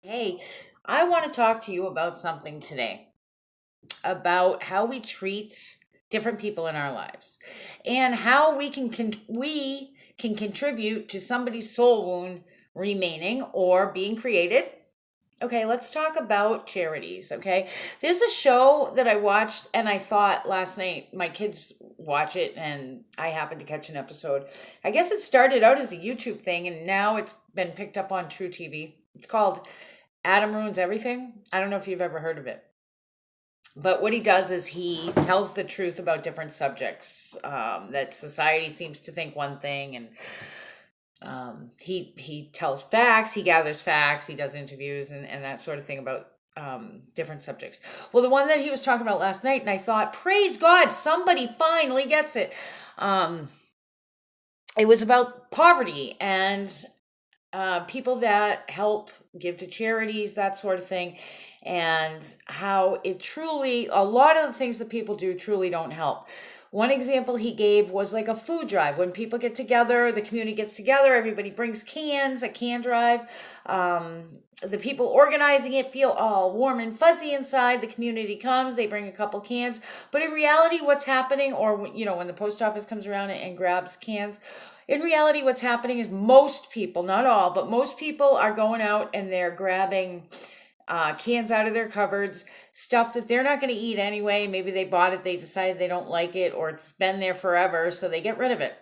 Hey, I want to talk to you about something today, about how we treat different people in our lives and how we can contribute to somebody's soul wound remaining or being created. Okay, let's talk about charities, okay? There's a show that I watched and I thought last night my kids watch it and I happened to catch an episode. I guess it started out as a YouTube thing and now it's been picked up on True TV. It's called Adam Ruins Everything. I don't know if you've ever heard of it. But what he does is he tells the truth about different subjects that society seems to think one thing, and he tells facts, he gathers facts, he does interviews and that sort of thing about different subjects. Well, the one that he was talking about last night, and I thought, praise God, somebody finally gets it. Um, it was about poverty and people that help give to charities, that sort of thing, and how it truly, a lot of the things that people do truly don't help. One example he gave was like a food drive. When people get together, the community gets together, everybody brings cans, a can drive. The people organizing it feel all warm and fuzzy inside. The community comes, they bring a couple cans. But in reality, what's happening, or, when the post office comes around and grabs cans, in reality, what's happening is most people, not all, but most people are going out and they're grabbing cans out of their cupboards, stuff that they're not going to eat anyway. Maybe they bought it, they decided they don't like it, or it's been there forever, so they get rid of it.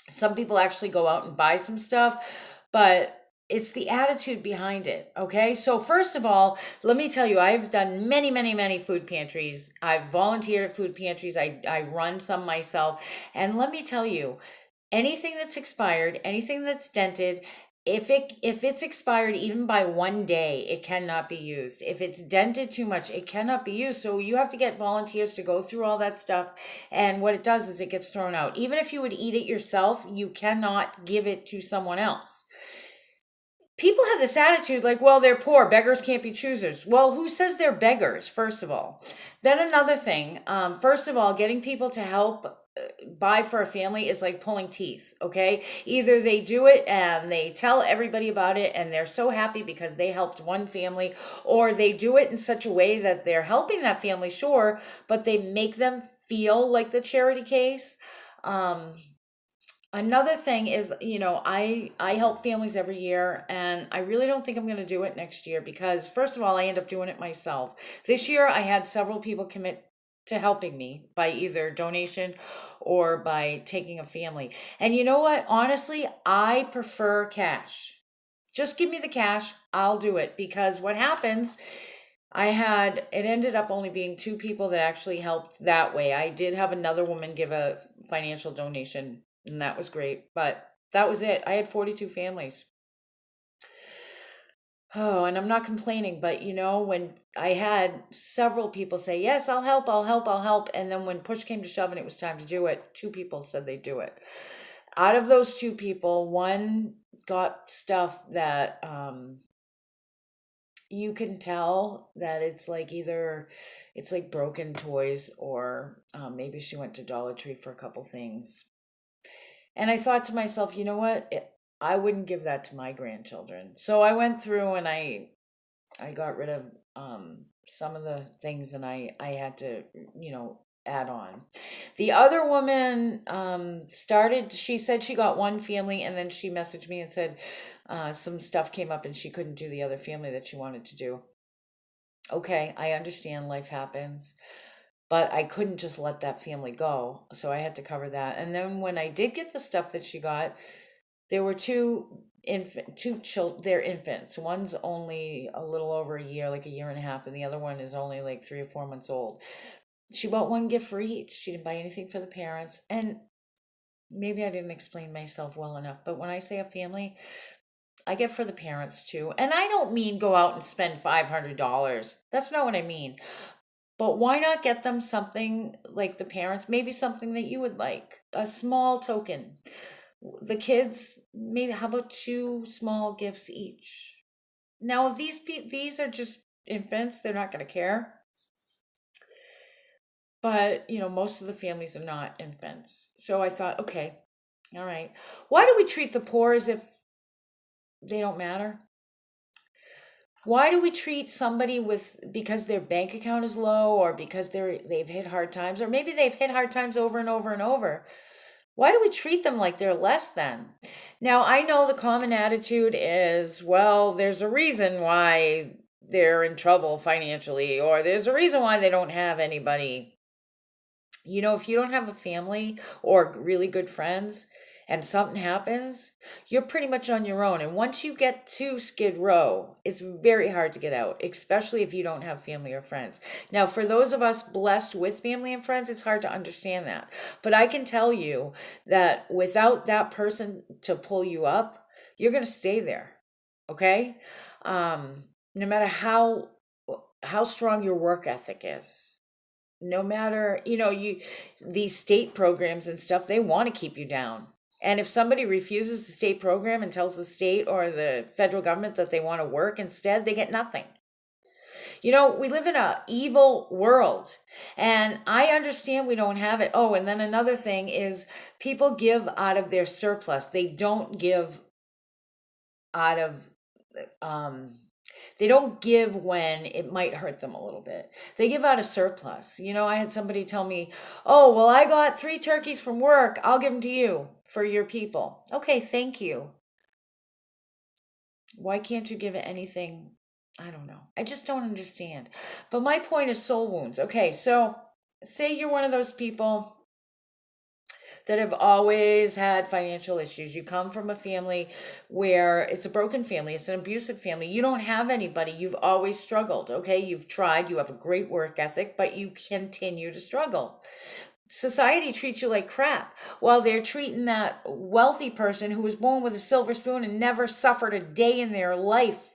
Some people actually go out and buy some stuff, but it's the attitude behind it. Okay. So, first of all, let me tell you, I've done many, many, many food pantries. I've volunteered at food pantries. I run some myself. And let me tell you, anything that's expired, anything that's dented, if it's expired even by 1 day, it cannot be used. If it's dented too much, it cannot be used. So you have to get volunteers to go through all that stuff. And what it does is it gets thrown out. Even if you would eat it yourself, you cannot give it to someone else. People have this attitude like, well, they're poor. Beggars can't be choosers. Well, who says they're beggars, first of all? Then another thing, first of all, getting people to help buy for a family is like pulling teeth, okay? Either they do it and they tell everybody about it and they're so happy because they helped one family, or they do it in such a way that they're helping that family, sure, but they make them feel like the charity case. Um, Another thing is, I help families every year, and I really don't think I'm going to do it next year because, first of all, I end up doing it myself. This year, I had several people commit to helping me by either donation or by taking a family. And you know what? Honestly, I prefer cash. Just give me the cash, I'll do it, because what happens, it ended up only being two people that actually helped that way. I did have another woman give a financial donation, and that was great, but that was it. I had 42 families. Oh, and I'm not complaining, but when I had several people say, yes, I'll help, I'll help, I'll help. And then when push came to shove and it was time to do it, two people said they'd do it. Out of those two people, one got stuff that you can tell that it's like either it's like broken toys, or maybe she went to Dollar Tree for a couple things. And I thought to myself, you know what? I wouldn't give that to my grandchildren. So I went through and I got rid of some of the things, and I had to, add on. The other woman she said she got one family, and then she messaged me and said some stuff came up and she couldn't do the other family that she wanted to do. Okay, I understand, life happens, but I couldn't just let that family go. So I had to cover that. And then when I did get the stuff that she got, there were two children, they're infants. One's only a little over a year, like a year and a half, and the other one is only like 3 or 4 months old. She bought one gift for each. She didn't buy anything for the parents. And maybe I didn't explain myself well enough, but when I say a family, I get for the parents too. And I don't mean go out and spend $500. That's not what I mean. But why not get them something like the parents, maybe something that you would like, a small token. The kids, maybe how about two small gifts each? Now, if these are just infants, they're not going to care. But, most of the families are not infants. So I thought, okay, all right. Why do we treat the poor as if they don't matter? Why do we treat somebody with because their bank account is low, or because they've hit hard times, or maybe they've hit hard times over and over and over? Why do we treat them like they're less than? Now, I know the common attitude is, well, there's a reason why they're in trouble financially, or there's a reason why they don't have anybody. If you don't have a family or really good friends and something happens, you're pretty much on your own. And once you get to Skid Row, it's very hard to get out, especially if you don't have family or friends. Now, for those of us blessed with family and friends, it's hard to understand that. But I can tell you that without that person to pull you up, you're going to stay there. Okay? No matter how strong your work ethic is, no matter, these state programs and stuff, they want to keep you down. And if somebody refuses the state program and tells the state or the federal government that they want to work instead, they get nothing. We live in a evil world, and I understand we don't have it. Oh, and then another thing is, people give out of their surplus. They don't give out of they don't give when it might hurt them a little bit. They give out a surplus. I had somebody tell me, oh, well, I got 3 turkeys from work. I'll give them to you for your people. Okay, thank you. Why can't you give it anything? I don't know. I just don't understand. But my point is soul wounds. Okay, so say you're one of those people that have always had financial issues. You come from a family where it's a broken family, it's an abusive family. You don't have anybody. You've always struggled, okay? You've tried, you have a great work ethic, but you continue to struggle. Society treats you like crap while they're treating that wealthy person who was born with a silver spoon and never suffered a day in their life,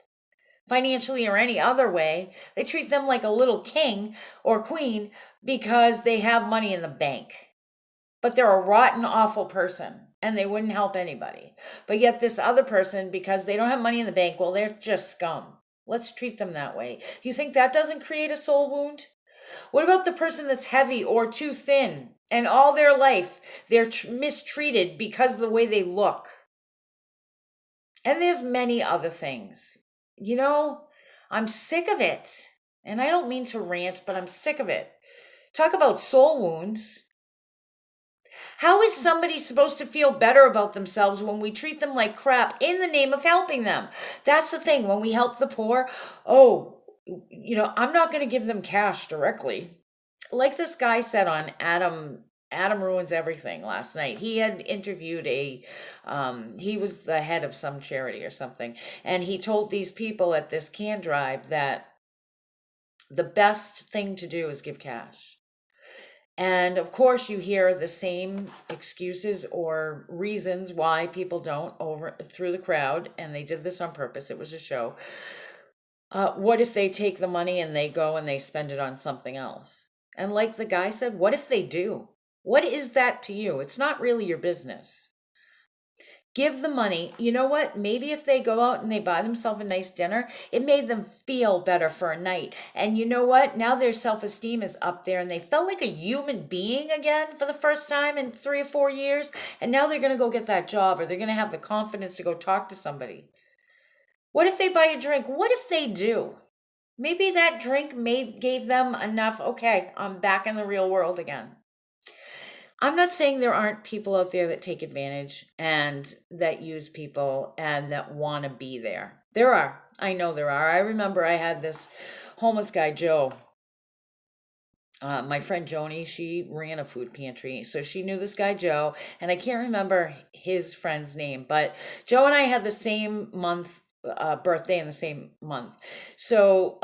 financially or any other way. They treat them like a little king or queen because they have money in the bank. But they're a rotten, awful person and they wouldn't help anybody. But yet, this other person, because they don't have money in the bank, well, they're just scum. Let's treat them that way. You think that doesn't create a soul wound? What about the person that's heavy or too thin and all their life they're mistreated because of the way they look? And there's many other things. I'm sick of it. And I don't mean to rant, but I'm sick of it. Talk about soul wounds. How is somebody supposed to feel better about themselves when we treat them like crap in the name of helping them? That's the thing. When we help the poor, I'm not going to give them cash directly. Like this guy said on Adam Ruins Everything last night. He had interviewed he was the head of some charity or something. And he told these people at this can drive that the best thing to do is give cash. And of course, you hear the same excuses or reasons why people don't over through the crowd. And they did this on purpose. It was a show. What if they take the money and they go and they spend it on something else? And like the guy said, what if they do? What is that to you? It's not really your business. Give the money. You know what? Maybe if they go out and they buy themselves a nice dinner, it made them feel better for a night. And you know what? Now their self-esteem is up there and they felt like a human being again for the first time in 3 or 4 years. And now they're going to go get that job, or they're going to have the confidence to go talk to somebody. What if they buy a drink? What if they do? Maybe that drink gave them enough. Okay, I'm back in the real world again. I'm not saying there aren't people out there that take advantage and that use people and that want to be there. There are. I know there are. I remember I had this homeless guy, Joe. My friend Joni, she ran a food pantry. So she knew this guy, Joe, and I can't remember his friend's name, but Joe and I had the same birthday in the same month. So,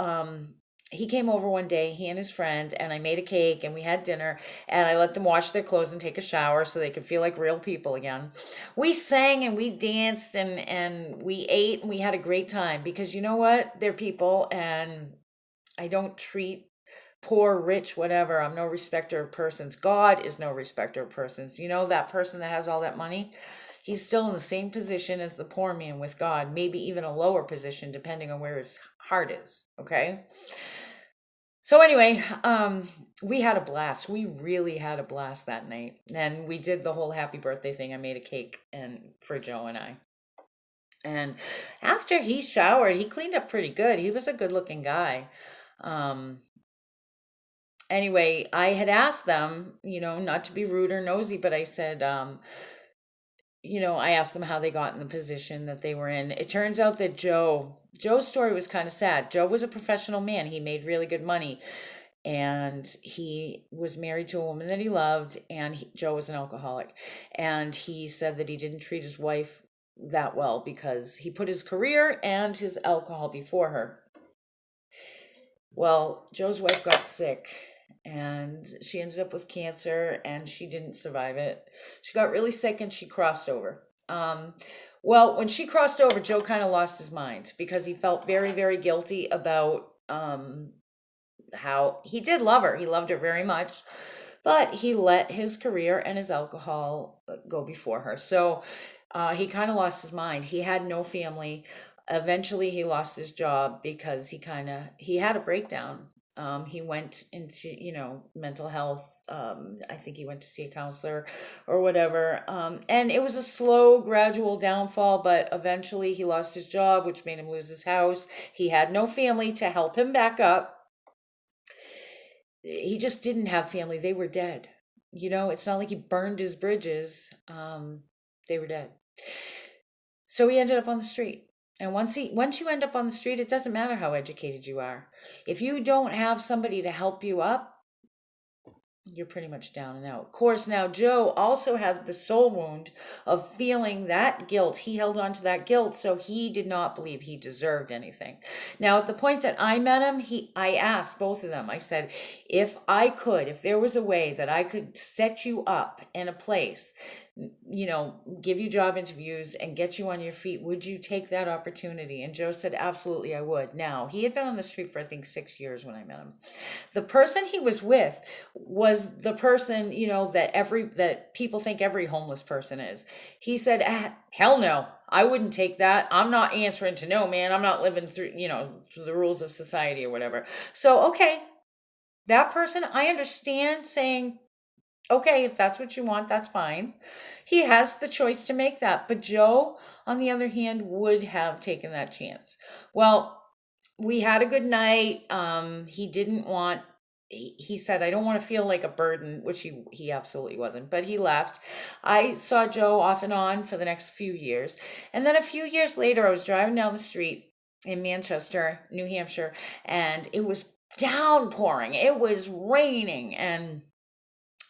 he came over one day, he and his friend, and I made a cake and we had dinner and I let them wash their clothes and take a shower so they could feel like real people again. We sang and we danced and we ate and we had a great time because you know what? They're people and I don't treat poor, rich, whatever. I'm no respecter of persons. God is no respecter of persons. That person that has all that money, he's still in the same position as the poor man with God, maybe even a lower position depending on where his heart is, okay? So anyway, we had a blast. We really had a blast that night. And we did the whole happy birthday thing. I made a cake for Joe and I. And after he showered, he cleaned up pretty good. He was a good looking guy. Um, anyway, I had asked them, not to be rude or nosy, but I said, I asked them how they got in the position that they were in. It turns out that Joe's story was kind of sad. Joe was a professional man. He made really good money, and he was married to a woman that he loved, and Joe was an alcoholic. And he said that he didn't treat his wife that well because he put his career and his alcohol before her. Well, Joe's wife got sick and she ended up with cancer and she didn't survive it. She got really sick and she crossed over. Well, when she crossed over, Joe kind of lost his mind because he felt very, very guilty about how he did love her. He loved her very much, but he let his career and his alcohol go before her. So he kind of lost his mind. He had no family. Eventually, he lost his job because he had a breakdown. He went into, mental health. I think he went to see a counselor or whatever. And it was a slow, gradual downfall, but eventually he lost his job, which made him lose his house. He had no family to help him back up. He just didn't have family. They were dead. It's not like he burned his bridges. They were dead. So he ended up on the street. And once you end up on the street, it doesn't matter how educated you are. If you don't have somebody to help you up, you're pretty much down and out. Of course, now Joe also had the soul wound of feeling that guilt. He held on to that guilt, so he did not believe he deserved anything. Now, at the point that I met him, I asked both of them, I said, if there was a way that I could set you up in a place, give you job interviews and get you on your feet, would you take that opportunity? And Joe said, absolutely, I would. Now, he had been on the street for, I think, 6 years when I met him. The person he was with was the person, that people think every homeless person is. He said, hell no, I wouldn't take that. I'm not answering to no man. I'm not living through the rules of society or whatever. So, okay, that person, I understand saying, okay, if that's what you want, that's fine. He has the choice to make that. But Joe, on the other hand, would have taken that chance. Well, we had a good night. He said, I don't want to feel like a burden, which he absolutely wasn't, but he left. I saw Joe off and on for the next few years. And then a few years later, I was driving down the street in Manchester, New Hampshire, and it was downpouring. It was raining, and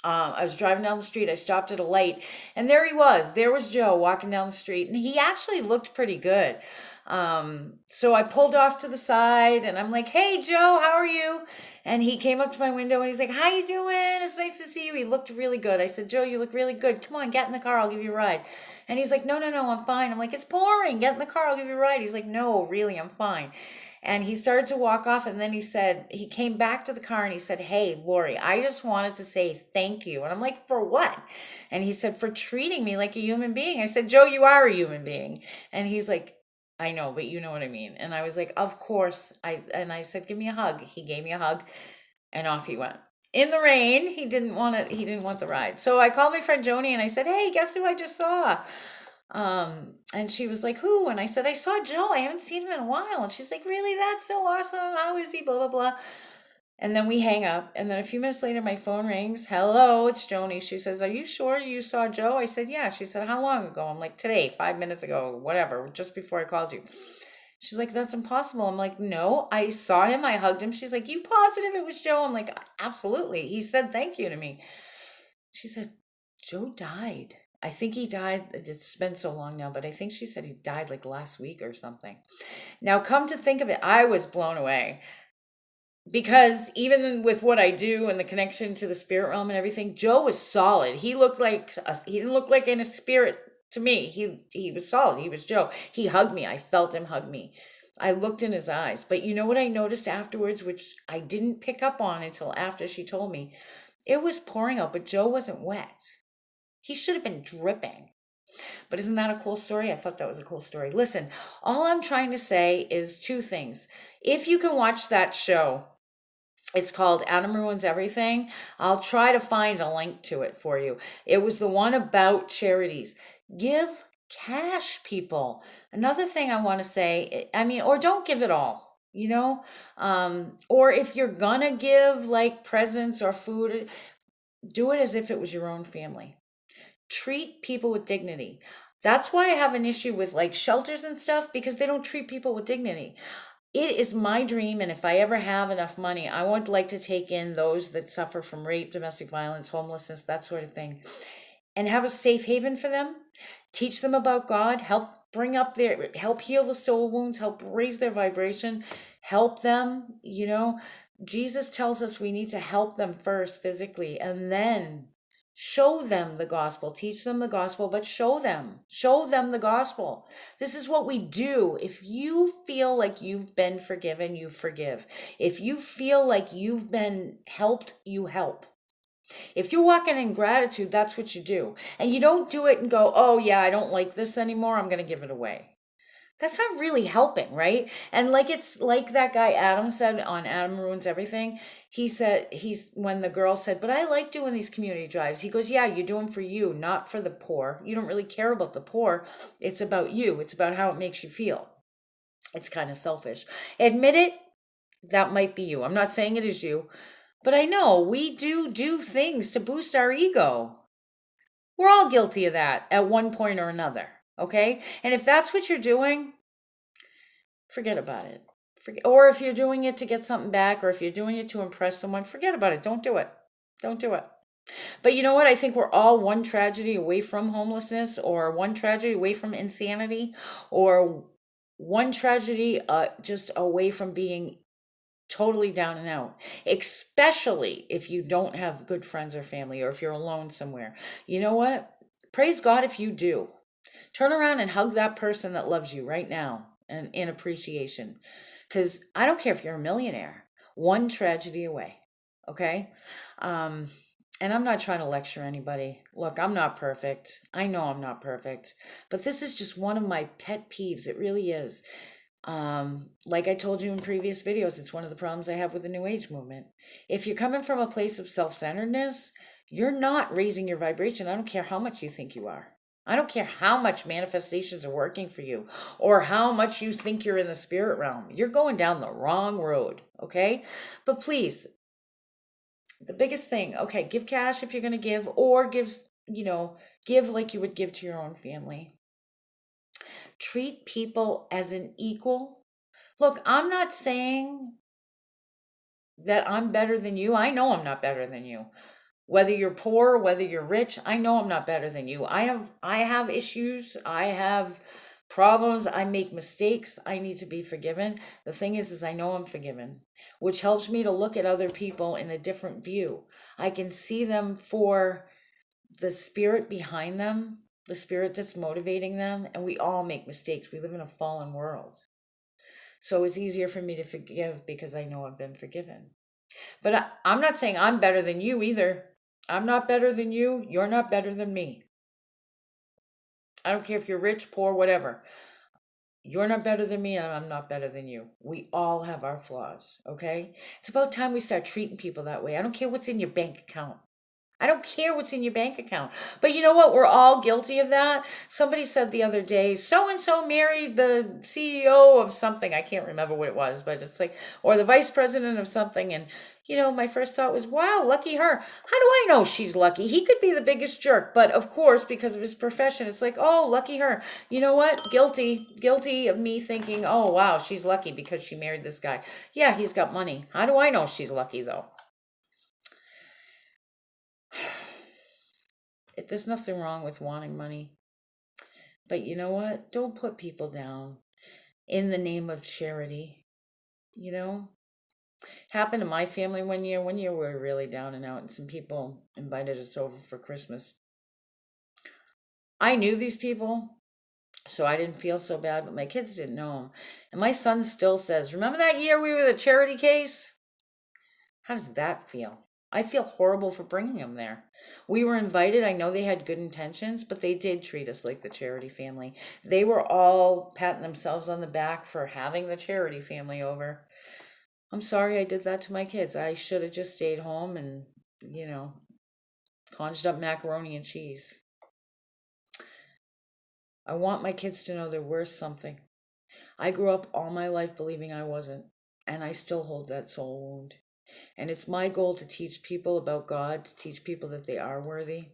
I was driving down the street. I stopped at a light, and there he was. There was Joe walking down the street, and he actually looked pretty good. So I pulled off to the side, and I'm like, "Hey, Joe, how are you?" And he came up to my window, and he's like, "How you doing? It's nice to see you." He looked really good. I said, "Joe, you look really good. Come on, get in the car. I'll give you a ride." And he's like, "No, no, no, I'm fine." I'm like, "It's pouring. Get in the car. I'll give you a ride." He's like, "No, really, I'm fine." And he started to walk off, and then he came back to the car and he said, "Hey, Lori, I just wanted to say thank you." And I'm like, "For what?" And he said, "For treating me like a human being." I said, "Joe, you are a human being." And he's like, "I know, but you know what I mean." And I was like, "Of course." I said, "Give me a hug." He gave me a hug, and off he went. In the rain, he didn't want it. He didn't want the ride. So I called my friend Joni and I said, "Hey, guess who I just saw?" And she was like, "Who?" And I said, "I saw Joe. I haven't seen him in a while." And she's like, "Really? That's so awesome. How is he?" Blah, blah, blah. And then we hang up. And then a few minutes later, my phone rings. "Hello, it's Joni." She says, "Are you sure you saw Joe?" I said, "Yeah." She said, "How long ago?" I'm like, "Today, 5 minutes ago, whatever, just before I called you." She's like, "That's impossible." I'm like, "No, I saw him. I hugged him." She's like, "You positive it was Joe?" I'm like, "Absolutely. He said thank you to me." She said, "Joe died. I think he died. It's been so long now, but I think she said he died like last week or something." Now, come to think of it, I was blown away because even with what I do and the connection to the spirit realm and everything, Joe was solid. He didn't look like in a spirit to me. He was solid. He was Joe. He hugged me. I felt him hug me. I looked in his eyes. But you know what I noticed afterwards, which I didn't pick up on until after she told me? It was pouring out, but Joe wasn't wet. He should have been dripping. But isn't that a cool story? I thought that was a cool story. Listen, all I'm trying to say is two things. If you can watch that show, it's called Adam Ruins Everything. I'll try to find a link to it for you. It was the one about charities. Give Cash, people. Another thing I want to say, I mean, or don't give it all, or if you're gonna give like presents or food, do it as if it was your own family. Treat people with dignity. That's why I have an issue with like shelters and stuff, because they don't treat people with dignity. It is my dream, and if I ever have enough money, I would like to take in those that suffer from rape, domestic violence, homelessness, that sort of thing, and have a safe haven for them. Teach them about God, help heal the soul wounds, help raise their vibration, help them. Jesus tells us we need to help them first physically, and then show them the gospel. Teach them the gospel, but show them the gospel. This is what we do. If you feel like you've been forgiven, you forgive. If you feel like you've been helped, you help. If you're walking in gratitude, that's what you do. And you don't do it and go, oh, yeah, I don't like this anymore, I'm going to give it away. That's not really helping, right? And like it's like that guy Adam said on Adam Ruins Everything. He said, when the girl said, but I like doing these community drives. He goes, yeah, you do them for you, not for the poor. You don't really care about the poor. It's about you. It's about how it makes you feel. It's kind of selfish. Admit it. That might be you. I'm not saying it is you. But I know we do things to boost our ego. We're all guilty of that at one point or another. Okay? And if that's what you're doing, forget about it. Or if you're doing it to get something back, or if you're doing it to impress someone, forget about it. Don't do it. Don't do it. But you know what? I think we're all one tragedy away from homelessness, or one tragedy away from insanity, or one tragedy just away from being totally down and out, especially if you don't have good friends or family, or if you're alone somewhere. You know what? Praise God if you do. Turn around and hug that person that loves you right now, and in appreciation. Because I don't care if you're a millionaire, one tragedy away. Okay? Um, and I'm not trying to lecture anybody. Look, I'm not perfect. I know I'm not perfect. But this is just one of my pet peeves. It really is. Like I told you in previous videos, it's one of the problems I have with the New Age movement. If you're coming from a place of self-centeredness, you're not raising your vibration. I don't care how much you think you are. I don't care how much manifestations are working for you, or how much you think you're in the spirit realm. You're going down the wrong road, okay? But please, the biggest thing, okay, give cash if you're going to give, or give like you would give to your own family. Treat people as an equal. Look, I'm not saying that I'm better than you. I know I'm not better than you. Whether you're poor, whether you're rich, I know I'm not better than you. I have issues. I have problems. I make mistakes. I need to be forgiven. The thing is I know I'm forgiven, which helps me to look at other people in a different view. I can see them for the spirit behind them, the spirit that's motivating them, and we all make mistakes. We live in a fallen world. So it's easier for me to forgive because I know I've been forgiven. But I'm not saying I'm better than you either. I'm not better than you. You're not better than me. I don't care if you're rich, poor, whatever. You're not better than me, and I'm not better than you. We all have our flaws, okay? It's about time we start treating people that way. I don't care what's in your bank account. I don't care what's in your bank account. But you know what? We're all guilty of that. Somebody said the other day, so and so married the CEO of something. I can't remember what it was, but it's like, or the vice president of something. And, my first thought was, wow, lucky her. How do I know she's lucky? He could be the biggest jerk. But of course, because of his profession, it's like, oh, lucky her. You know what? Guilty of me thinking, oh, wow, she's lucky because she married this guy. Yeah, he's got money. How do I know she's lucky, though? There's nothing wrong with wanting money. But you know what? Don't put people down in the name of charity. You know? Happened to my family one year. One year we were really down and out, and some people invited us over for Christmas. I knew these people, so I didn't feel so bad, but my kids didn't know them. And my son still says, remember that year we were the charity case? How does that feel? I feel horrible for bringing them there. We were invited. I know they had good intentions, but they did treat us like the charity family. They were all patting themselves on the back for having the charity family over. I'm sorry I did that to my kids. I should have just stayed home and, conjured up macaroni and cheese. I want my kids to know they're worth something. I grew up all my life believing I wasn't, and I still hold that soul wound. And it's my goal to teach people about God, to teach people that they are worthy.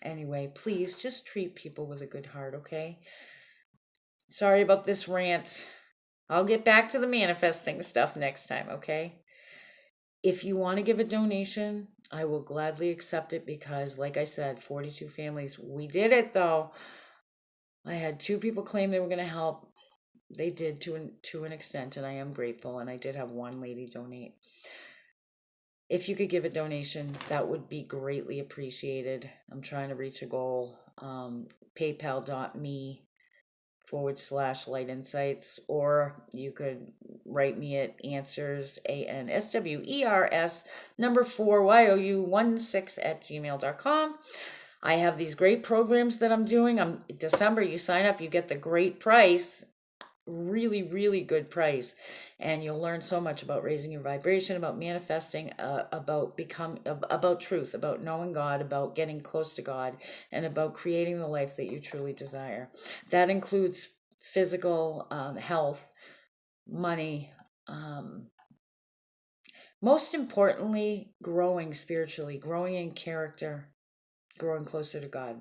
Anyway, please just treat people with a good heart, okay? Sorry about this rant. I'll get back to the manifesting stuff next time, okay? If you want to give a donation, I will gladly accept it because, like I said, 42 families. We did it though. I had 2 people claim they were going to help. They did to an extent, and I am grateful. And I did have one lady donate. If you could give a donation, that would be greatly appreciated. I'm trying to reach a goal. PayPal.me/light insights, or you could write me at answers answers number 4you16 at gmail.com. I have these great programs that I'm doing. December, you sign up, you get the great price, really, really good price, and you'll learn so much about raising your vibration, about manifesting, about truth, about knowing God, about getting close to God, and about creating the life that you truly desire. That includes physical health, money, most importantly, growing spiritually, growing in character, growing closer to God.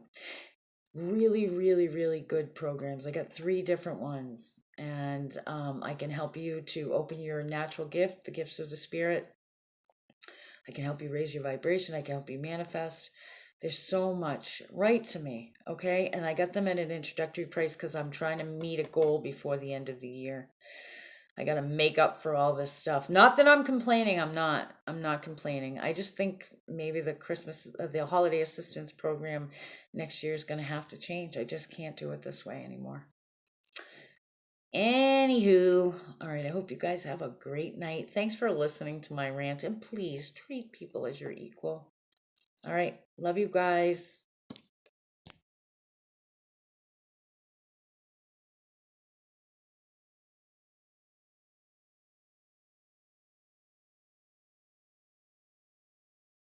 Really, really, really good programs. I got 3 different ones, and I can help you to open your natural gift, the gifts of the Spirit. I can help you raise your vibration. I can help you manifest. There's so much. Write to me, okay? And I got them at an introductory price because I'm trying to meet a goal before the end of the year. I got to make up for all this stuff. Not that I'm complaining. I'm not. I'm not complaining. I just think maybe the holiday assistance program next year is going to have to change. I just can't do it this way anymore. Anywho, all right. I hope you guys have a great night. Thanks for listening to my rant, and please treat people as your equal. All right. Love you guys.